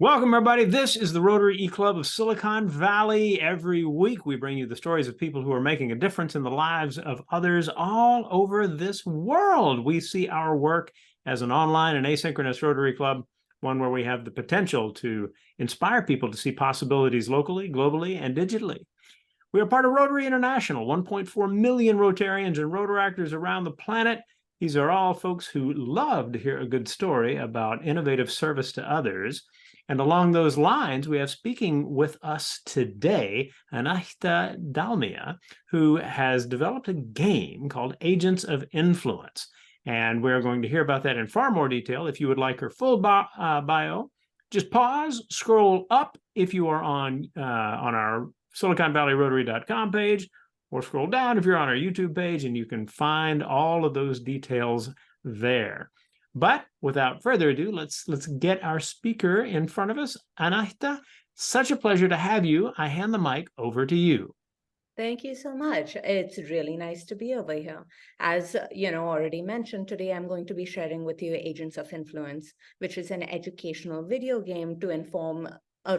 Welcome, everybody. This is the Rotary E-Club of Silicon Valley. Every week, we bring you the stories of people who are making a difference in the lives of others all over this world. We see our work as an online and asynchronous Rotary Club, one where we have the potential to inspire people to see possibilities locally, globally, and digitally. We are part of Rotary International, 1.4 million Rotarians and Rotaractors around the planet. These are all folks who love to hear a good story about innovative service to others. And along those lines, we have speaking with us today, Anahita Dalmia, who has developed a game called Agents of Influence. And we're going to hear about that in far more detail. If you would like her full bio, just pause, scroll up if you are on our SiliconValleyRotary.com page, or scroll down if you're on our YouTube page, and you can find all of those details there. But without further ado, let's get our speaker in front of us. Anahita, such a pleasure to have you. I hand the mic over to you. Thank you so much. It's really nice to be over here. As already mentioned, today I'm going to be sharing with you Agents of Influence, which is an educational video game to inform a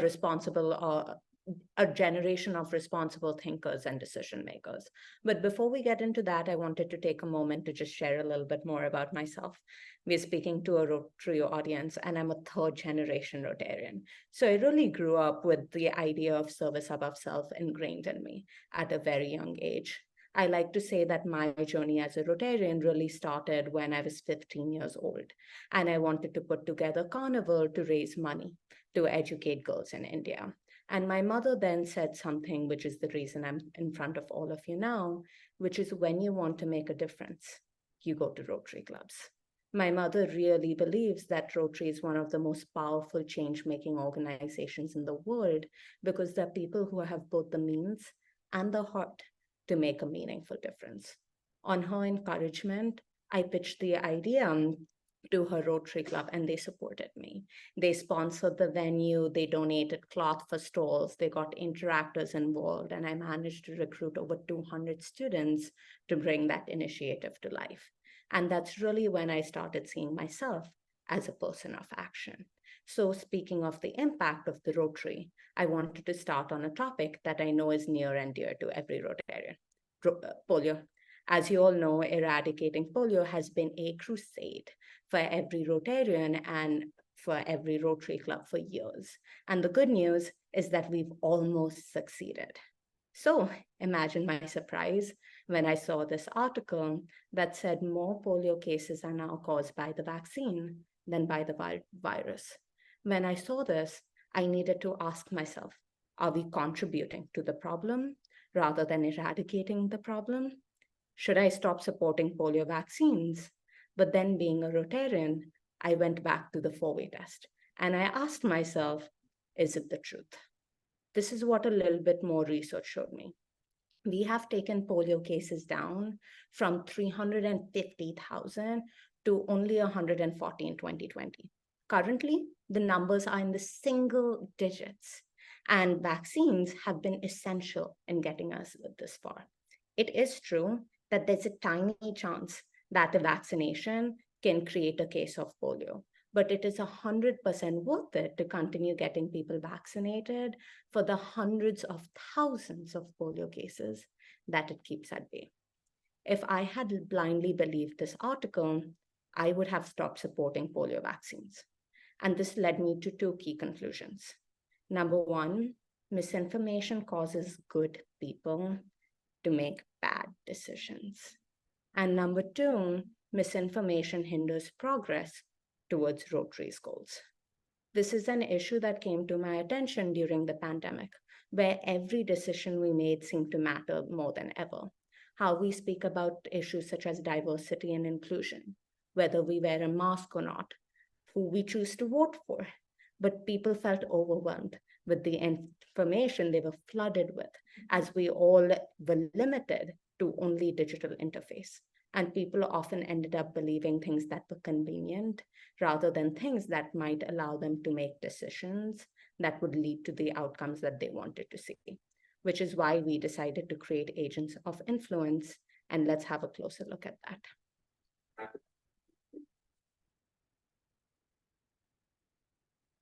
generation of responsible thinkers and decision makers. But before we get into that, I wanted to take a moment to just share a little bit more about myself. We're speaking to a Rotary audience, and I'm a third generation Rotarian. So I really grew up with the idea of service above self ingrained in me at a very young age. I like to say that my journey as a Rotarian really started when I was 15 years old, and I wanted to put together Carnival to raise money to educate girls in India. And my mother then said something, which is the reason I'm in front of all of you now, which is when you want to make a difference, you go to Rotary clubs. My mother really believes that Rotary is one of the most powerful change-making organizations in the world because there are people who have both the means and the heart to make a meaningful difference. On her encouragement, I pitched the idea to her Rotary club, and they supported me. They sponsored the venue, they donated cloth for stalls, they got interactors involved, and I managed to recruit over 200 students to bring that initiative to life. And that's really when I started seeing myself as a person of action. So speaking of the impact of the Rotary, I wanted to start on a topic that I know is near and dear to every Rotarian, polio. As you all know, eradicating polio has been a crusade for every Rotarian and for every Rotary club for years. And the good news is that we've almost succeeded. So imagine my surprise when I saw this article that said more polio cases are now caused by the vaccine than by the virus. When I saw this, I needed to ask myself, are we contributing to the problem rather than eradicating the problem? Should I stop supporting polio vaccines? But then being a Rotarian, I went back to the four-way test and I asked myself, is it the truth? This is what a little bit more research showed me. We have taken polio cases down from 350,000 to only 140 in 2020. Currently, the numbers are in the single digits, and vaccines have been essential in getting us this far. It is true that there's a tiny chance that a vaccination can create a case of polio, but it is 100% worth it to continue getting people vaccinated for the hundreds of thousands of polio cases that it keeps at bay. If I had blindly believed this article, I would have stopped supporting polio vaccines. And this led me to two key conclusions. Number one, misinformation causes good people to make bad decisions. And number two, misinformation hinders progress towards Rotary's goals. This is an issue that came to my attention during the pandemic, where every decision we made seemed to matter more than ever. How we speak about issues such as diversity and inclusion, whether we wear a mask or not, who we choose to vote for. But people felt overwhelmed with the information they were flooded with, as we all were limited to only digital interface. And people often ended up believing things that were convenient rather than things that might allow them to make decisions that would lead to the outcomes that they wanted to see, which is why we decided to create Agents of Influence. And let's have a closer look at that.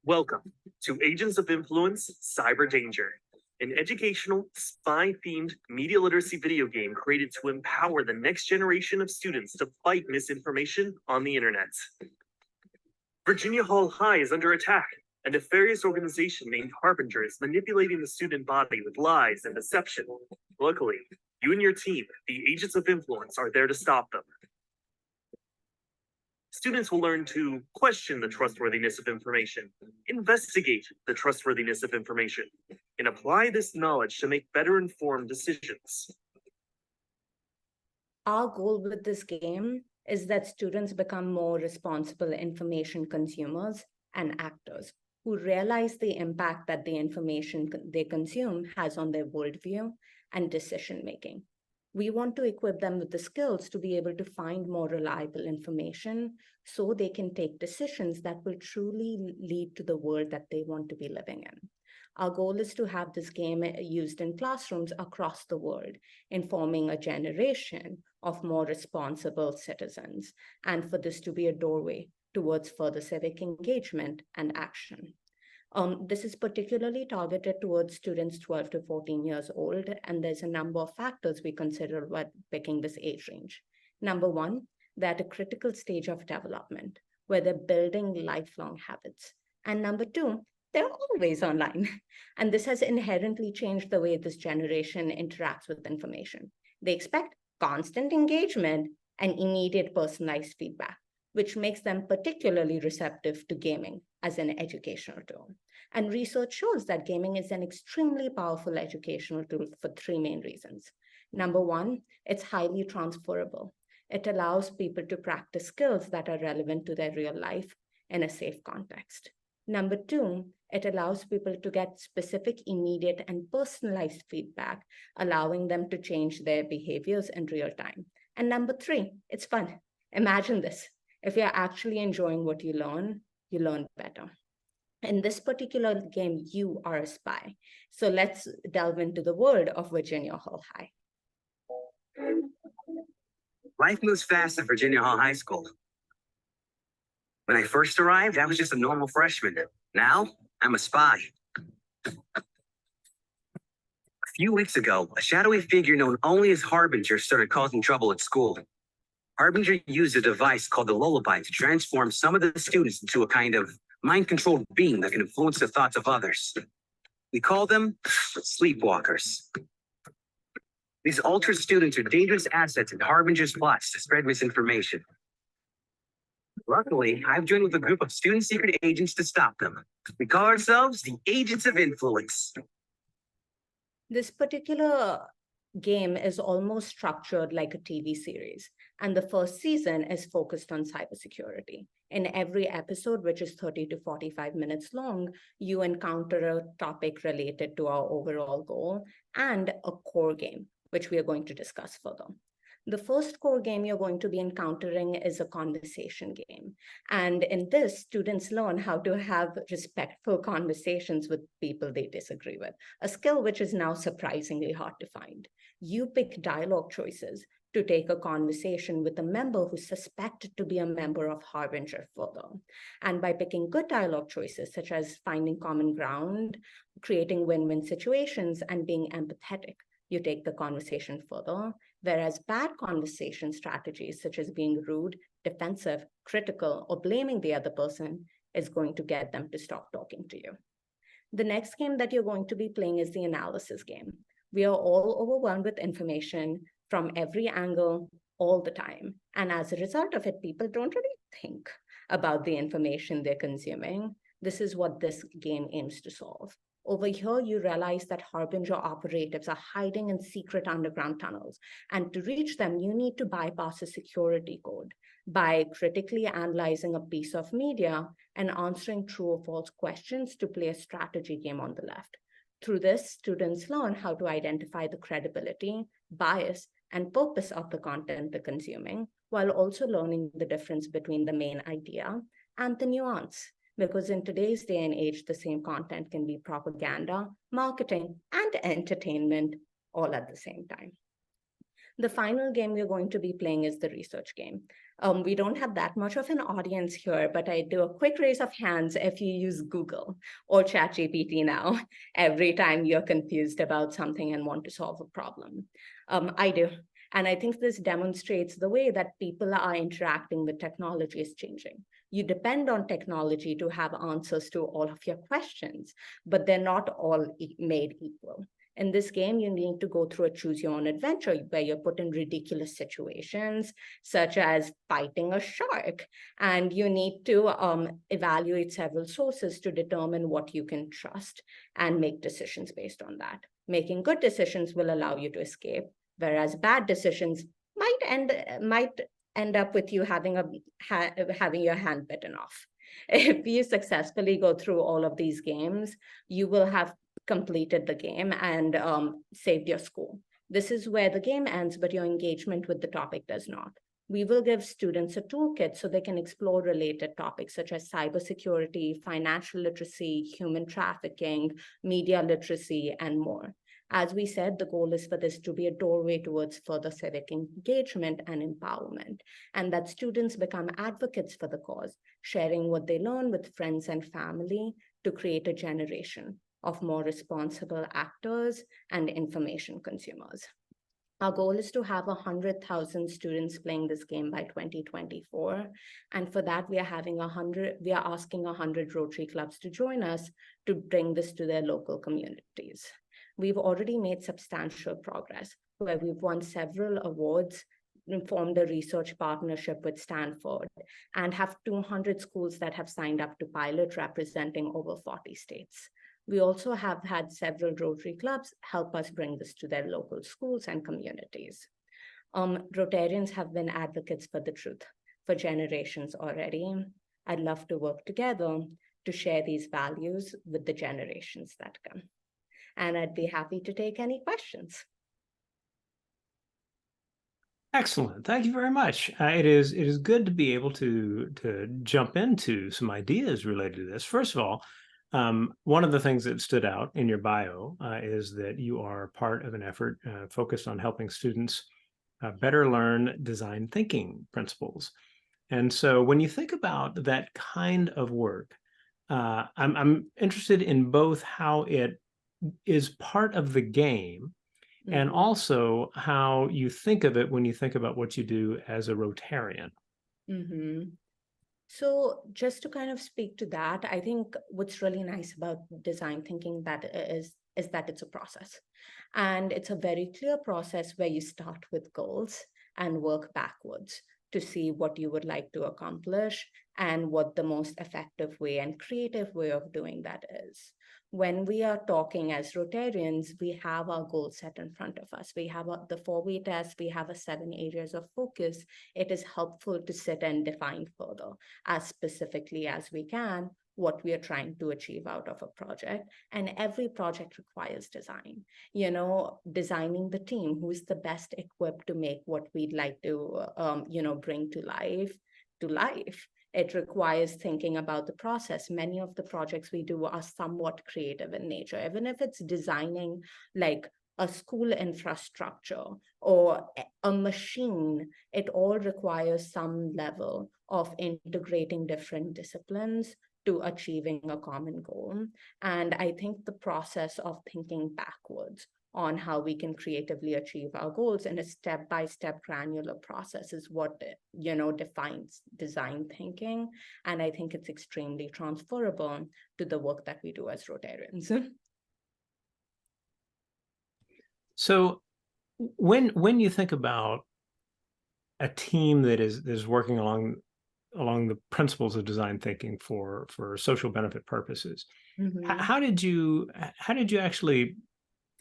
Welcome to Agents of Influence Cyber Danger, an educational, spy-themed media literacy video game created to empower the next generation of students to fight misinformation on the internet. Virginia Hall High is under attack. A nefarious organization named Harbinger is manipulating the student body with lies and deception. Luckily, you and your team, the Agents of Influence, are there to stop them. Students will learn to question the trustworthiness of information, investigate the trustworthiness of information, and apply this knowledge to make better informed decisions. Our goal with this game is that students become more responsible information consumers and actors who realize the impact that the information they consume has on their worldview and decision-making. We want to equip them with the skills to be able to find more reliable information so they can take decisions that will truly lead to the world that they want to be living in. Our goal is to have this game used in classrooms across the world, informing a generation of more responsible citizens, and for this to be a doorway towards further civic engagement and action. This is particularly targeted towards students 12 to 14 years old, and there's a number of factors we consider when picking this age range. Number one, they're at a critical stage of development where they're building lifelong habits. And number two, they're always online. And this has inherently changed the way this generation interacts with information. They expect constant engagement and immediate personalized feedback, which makes them particularly receptive to gaming as an educational tool. And research shows that gaming is an extremely powerful educational tool for three main reasons. Number one, it's highly transferable. It allows people to practice skills that are relevant to their real life in a safe context. Number two, it allows people to get specific, immediate, and personalized feedback, allowing them to change their behaviors in real time. And number three, it's fun. Imagine this. If you're actually enjoying what you learn better. In this particular game, you are a spy. So let's delve into the world of Virginia Hall High. Life moves fast at Virginia Hall High School. When I first arrived, I was just a normal freshman. Now, I'm a spy. A few weeks ago, a shadowy figure known only as Harbinger started causing trouble at school. Harbinger used a device called the lullaby to transform some of the students into a kind of mind-controlled being that can influence the thoughts of others. We call them sleepwalkers. These altered students are dangerous assets in Harbinger's plots to spread misinformation. Luckily, I've joined with a group of student secret agents to stop them. We call ourselves the Agents of Influence. This particular game is almost structured like a TV series, and the first season is focused on cybersecurity. In every episode, which is 30 to 45 minutes long, you encounter a topic related to our overall goal and a core game, which we are going to discuss further. The first core game you're going to be encountering is a conversation game. And in this, students learn how to have respectful conversations with people they disagree with, a skill which is now surprisingly hard to find. You pick dialogue choices to take a conversation with a member who's suspected to be a member of Harbinger further. And by picking good dialogue choices, such as finding common ground, creating win-win situations, and being empathetic, you take the conversation further, whereas bad conversation strategies, such as being rude, defensive, critical, or blaming the other person, is going to get them to stop talking to you. The next game that you're going to be playing is the analysis game. We are all overwhelmed with information from every angle all the time. And as a result of it, people don't really think about the information they're consuming. This is what this game aims to solve. Over here, you realize that Harbinger operatives are hiding in secret underground tunnels. And to reach them, you need to bypass a security code by critically analyzing a piece of media and answering true or false questions to play a strategy game on the left. Through this, students learn how to identify the credibility, bias, and purpose of the content they're consuming, while also learning the difference between the main idea and the nuance. Because in today's day and age, the same content can be propaganda, marketing, and entertainment all at the same time. The final game we're going to be playing is the research game. We don't have that much of an audience here, but I do a quick raise of hands if you use Google or ChatGPT now, every time you're confused about something and want to solve a problem. I do. And I think this demonstrates the way that people are interacting with technology is changing. You depend on technology to have answers to all of your questions, but they're not all made equal. In this game, you need to go through a choose your own adventure where you're put in ridiculous situations, such as fighting a shark. And you need to evaluate several sources to determine what you can trust and make decisions based on that. Making good decisions will allow you to escape, whereas bad decisions might end up with you having your hand bitten off. If you successfully go through all of these games, you will have completed the game and saved your school. This is where the game ends, but your engagement with the topic does not. We will give students a toolkit so they can explore related topics such as cybersecurity, financial literacy, human trafficking, media literacy, and more. As we said, the goal is for this to be a doorway towards further civic engagement and empowerment, and that students become advocates for the cause, sharing what they learn with friends and family to create a generation of more responsible actors and information consumers. Our goal is to have 100,000 students playing this game by 2024. And for that, we are asking 100 Rotary clubs to join us to bring this to their local communities. We've already made substantial progress, where we've won several awards, formed a research partnership with Stanford, and have 200 schools that have signed up to pilot, representing over 40 states. We also have had several Rotary clubs help us bring this to their local schools and communities. Rotarians have been advocates for the truth for generations already. I'd love to work together to share these values with the generations that come. And I'd be happy to take any questions. Excellent. Thank you very much. It is good to be able to jump into some ideas related to this. First of all, one of the things that stood out in your bio is that you are part of an effort focused on helping students better learn design thinking principles. And so when you think about that kind of work, I'm interested in both how it is part of the game and also how you think of it when you think about what you do as a Rotarian. So just to kind of speak to that, I think what's really nice about design thinking is that it's a process. And it's a very clear process where you start with goals and work backwards to see what you would like to accomplish and what the most effective way and creative way of doing that is. When we are talking as Rotarians, we have our goals set in front of us. We have the 4-way test, we have 7 areas of focus. It is helpful to sit and define further, as specifically as we can, what we are trying to achieve out of a project. And every project requires design. Designing the team, who is the best equipped to make what we'd like to, bring to life. It requires thinking about the process. Many of the projects we do are somewhat creative in nature, even if it's designing like a school infrastructure or a machine. It all requires some level of integrating different disciplines to achieving a common goal. And I think the process of thinking backwards on how we can creatively achieve our goals in a step-by-step granular process is what defines design thinking. And I think it's extremely transferable to the work that we do as Rotarians. So when you think about a team that is working along the principles of design thinking for social benefit purposes, how did you actually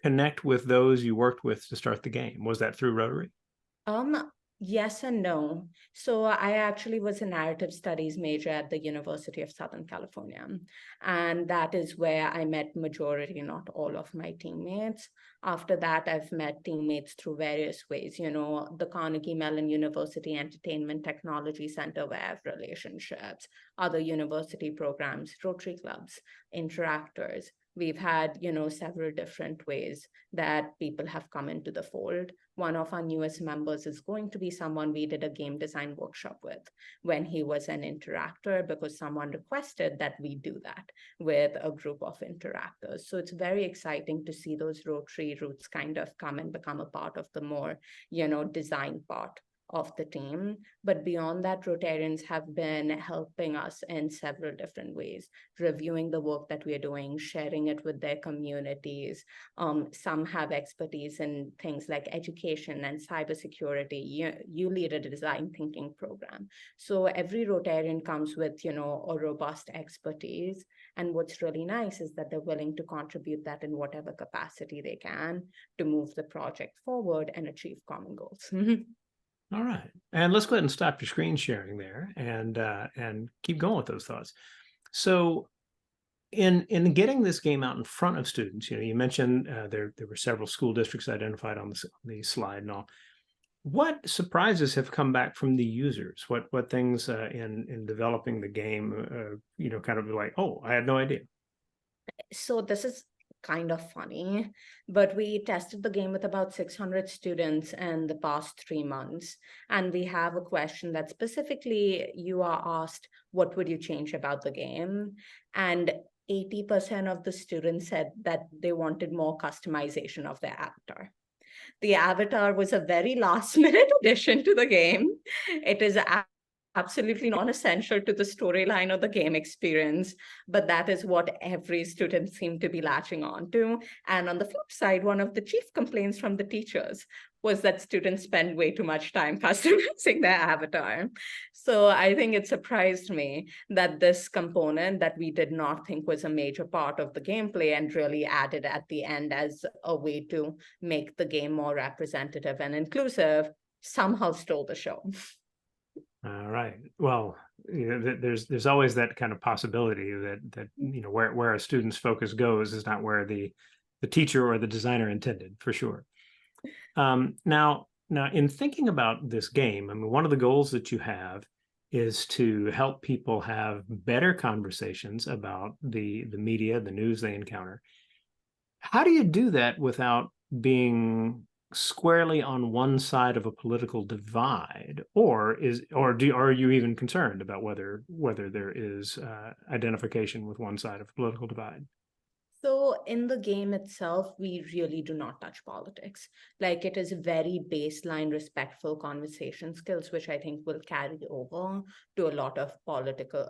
connect with those you worked with to start the game? Was that through Rotary? Yes and no. So I actually was a narrative studies major at the University of Southern California. And that is where I met majority, not all of my teammates. After that, I've met teammates through various ways. The Carnegie Mellon University Entertainment Technology Center, where I have relationships, other university programs, Rotary clubs, interactors. We've had, several different ways that people have come into the fold. one of our newest members is going to be someone we did a game design workshop with when he was an interactor, because someone requested that we do that with a group of interactors. So it's very exciting to see those Rotary roots kind of come and become a part of the more, design part of the team. But beyond that, Rotarians have been helping us in several different ways, reviewing the work that we are doing, sharing it with their communities. Some have expertise in things like education and cybersecurity. You lead a design thinking program. So every Rotarian comes with, a robust expertise. And what's really nice is that they're willing to contribute that in whatever capacity they can to move the project forward and achieve common goals. All right. And let's go ahead and stop your screen sharing there and keep going with those thoughts. So in getting this game out in front of students, you mentioned there were several school districts identified on the slide and all. What surprises have come back from the users? What things in developing the game, kind of like, oh, I had no idea. So this is kind of funny, but we tested the game with about 600 students in the past 3 months. And we have a question that specifically you are asked, what would you change about the game? And 80% of the students said that they wanted more customization of their avatar. The avatar was a very last minute addition to the game. It is absolutely non-essential to the storyline or the game experience, but that is what every student seemed to be latching on to. And on the flip side, one of the chief complaints from the teachers was that students spend way too much time customizing their avatar. So I think it surprised me that this component that we did not think was a major part of the gameplay and really added at the end as a way to make the game more representative and inclusive somehow stole the show. All right. Well, there's always that kind of possibility that where a student's focus goes is not where the teacher or the designer intended, for sure. Now, in thinking about this game, I mean, one of the goals that you have is to help people have better conversations about the media, the news they encounter. How do you do that without being squarely on one side of a political divide, or are you even concerned about whether there is identification with one side of a political divide? So in the game itself, we really do not touch politics. Like, it is very baseline, respectful conversation skills, which I think will carry over to a lot of political,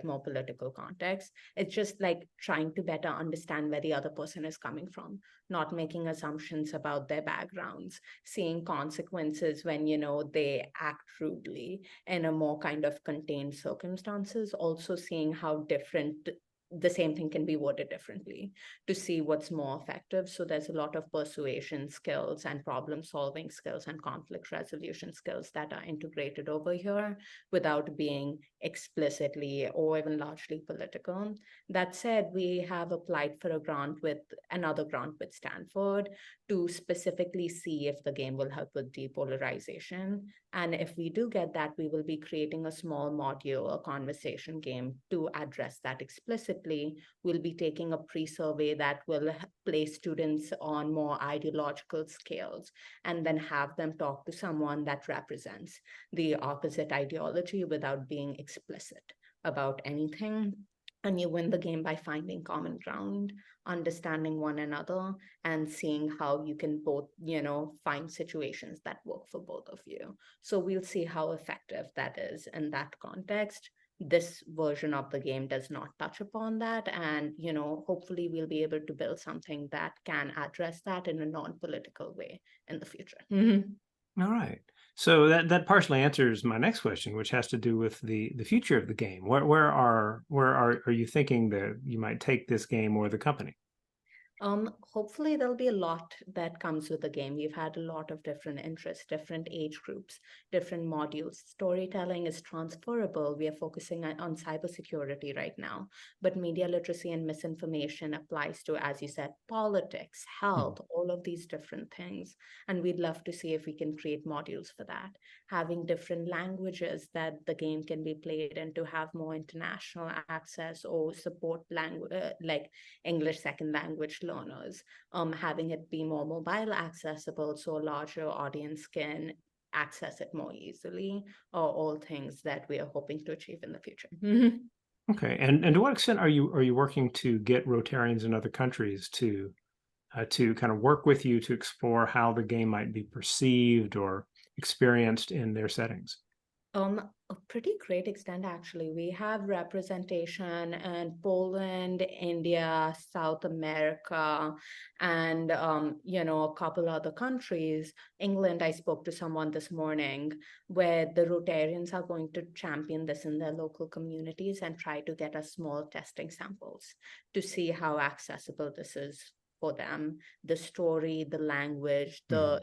more political context. It's just like trying to better understand where the other person is coming from, not making assumptions about their backgrounds, seeing consequences when, they act rudely in a more kind of contained circumstances, also seeing how different the same thing can be worded differently to see what's more effective. So there's a lot of persuasion skills and problem solving skills and conflict resolution skills that are integrated over here without being explicitly or even largely political. That said, we have applied for another grant with Stanford to specifically see if the game will help with depolarization. And if we do get that, we will be creating a small module, a conversation game to address that explicitly. We'll be taking a pre-survey that will place students on more ideological scales and then have them talk to someone that represents the opposite ideology without being explicit about anything. And you win the game by finding common ground, understanding one another, and seeing how you can both, find situations that work for both of you. So we'll see how effective that is in that context. This version of the game does not touch upon that. And, hopefully we'll be able to build something that can address that in a non-political way in the future. All right. So that partially answers my next question, which has to do with the future of the game. Where are you thinking that you might take this game or the company? Hopefully there'll be a lot that comes with the game. We've had a lot of different interests, different age groups, different modules. Storytelling is transferable. We are focusing on cybersecurity right now, but media literacy and misinformation applies to, as you said, politics, health, all of these different things. And we'd love to see if we can create modules for that. Having different languages that the game can be played in to have more international access or support language, like English second language learning learners, having it be more mobile accessible so a larger audience can access it more easily, are all things that we are hoping to achieve in the future. Okay, and to what extent are you working to get Rotarians in other countries to kind of work with you to explore how the game might be perceived or experienced in their settings? A pretty great extent, actually. We have representation in Poland, India, South America, and a couple other countries. England, I spoke to someone this morning where the Rotarians are going to champion this in their local communities and try to get us small testing samples to see how accessible this is for them, the story, the language, the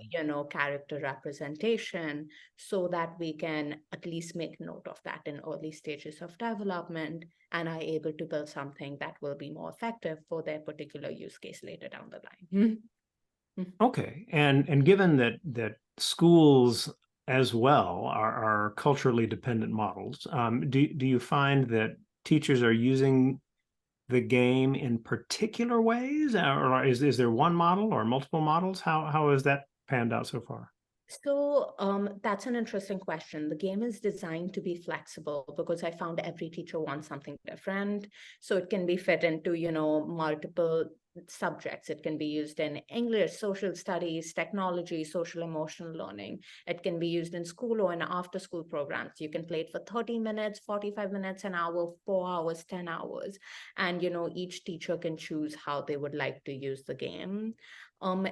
character representation, so that we can at least make note of that in early stages of development and are able to build something that will be more effective for their particular use case later down the line. Okay, and given that schools as well are culturally dependent models, do you find that teachers are using the game in particular ways, or is there one model or multiple models? How has that panned out so far? So that's an interesting question. The game is designed to be flexible because I found every teacher wants something different. So it can be fit into, multiple subjects. It can be used in English, social studies, technology, social emotional learning. It can be used in school or in after school programs. You can play it for 30 minutes, 45 minutes, an hour, 4 hours, 10 hours. And, each teacher can choose how they would like to use the game.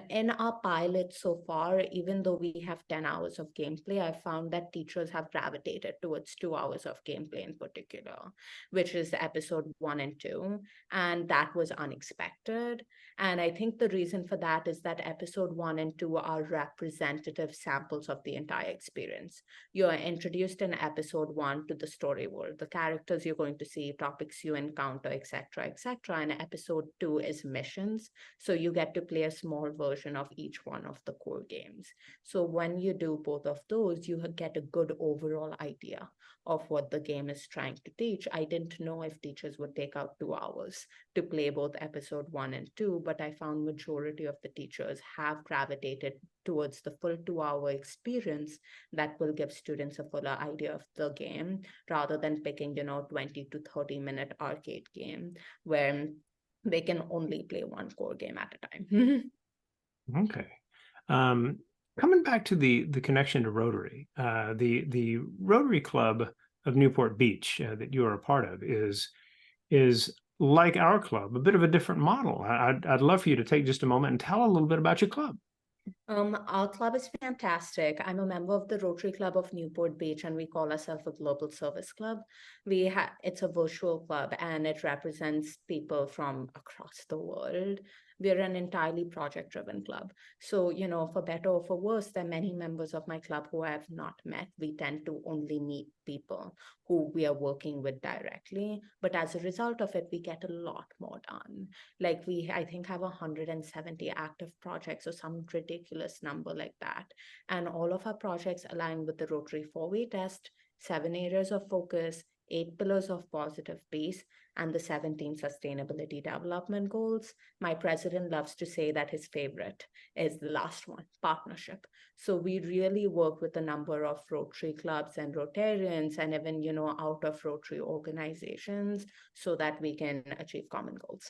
In our pilot so far, even though we have 10 hours of gameplay, I found that teachers have gravitated towards 2 hours of gameplay in particular, which is episode 1 and 2. And that was unexpected. And I think the reason for that is that episode 1 and 2 are representative samples of the entire experience. You are introduced in episode 1 to the story world, the characters you're going to see, topics you encounter, etc., etc. And episode 2 is missions. So you get to play a small version of each one of the core games. So when you do both of those, you get a good overall idea of what the game is trying to teach. I didn't know if teachers would take out 2 hours to play both episode 1 and 2, but I found majority of the teachers have gravitated towards the full 2-hour experience that will give students a fuller idea of the game rather than picking, 20 to 30 minute arcade game where they can only play one core game at a time. Okay. Coming back to the connection to Rotary, the Rotary Club of Newport Beach that you are a part of is like our club, a bit of a different model. I'd love for you to take just a moment and tell a little bit about your club. Our club is fantastic. I'm a member of the Rotary Club of Newport Beach, and we call ourselves a global service club. It's a virtual club, and it represents people from across the world. We're an entirely project-driven club. So, for better or for worse, there are many members of my club who I have not met. We tend to only meet people who we are working with directly. But as a result of it, we get a lot more done. Like I think, have 170 active projects or some ridiculous number like that. And all of our projects align with the Rotary 4-way test, 7 areas of focus, 8 pillars of positive peace, and the 17 sustainability development goals. My president loves to say that his favorite is the last one, partnership. So we really work with a number of Rotary clubs and Rotarians and even, out of Rotary organizations so that we can achieve common goals.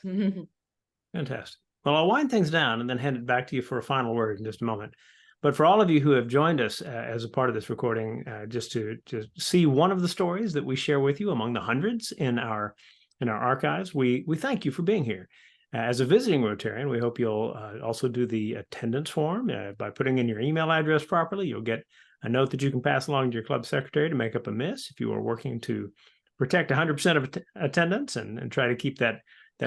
Fantastic. Well, I'll wind things down and then hand it back to you for a final word in just a moment. But for all of you who have joined us as a part of this recording, just to see one of the stories that we share with you among the hundreds in our archives, we thank you for being here. As a visiting Rotarian, we hope you'll also do the attendance form by putting in your email address properly. You'll get a note that you can pass along to your club secretary to make up a miss if you are working to protect 100% of attendance and try to keep that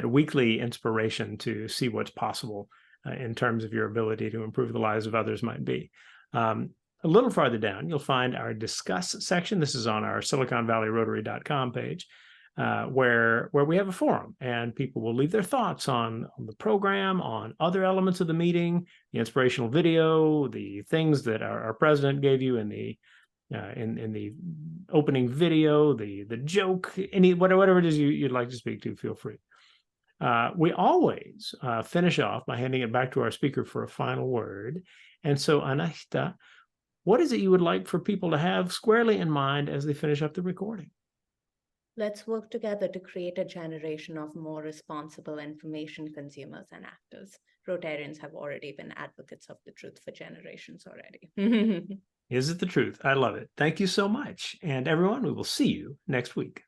weekly inspiration to see what's possible in terms of your ability to improve the lives of others might be. A little farther down, you'll find our discuss section. This is on our SiliconValleyRotary.com page, where we have a forum, and people will leave their thoughts on the program, on other elements of the meeting, the inspirational video, the things that our president gave you in the opening video, the joke, whatever it is you'd like to speak to, feel free. We always finish off by handing it back to our speaker for a final word. And so, Anahita, what is it you would like for people to have squarely in mind as they finish up the recording? Let's work together to create a generation of more responsible information consumers and actors. Rotarians have already been advocates of the truth for generations already. Is it the truth? I love it. Thank you so much. And everyone, we will see you next week.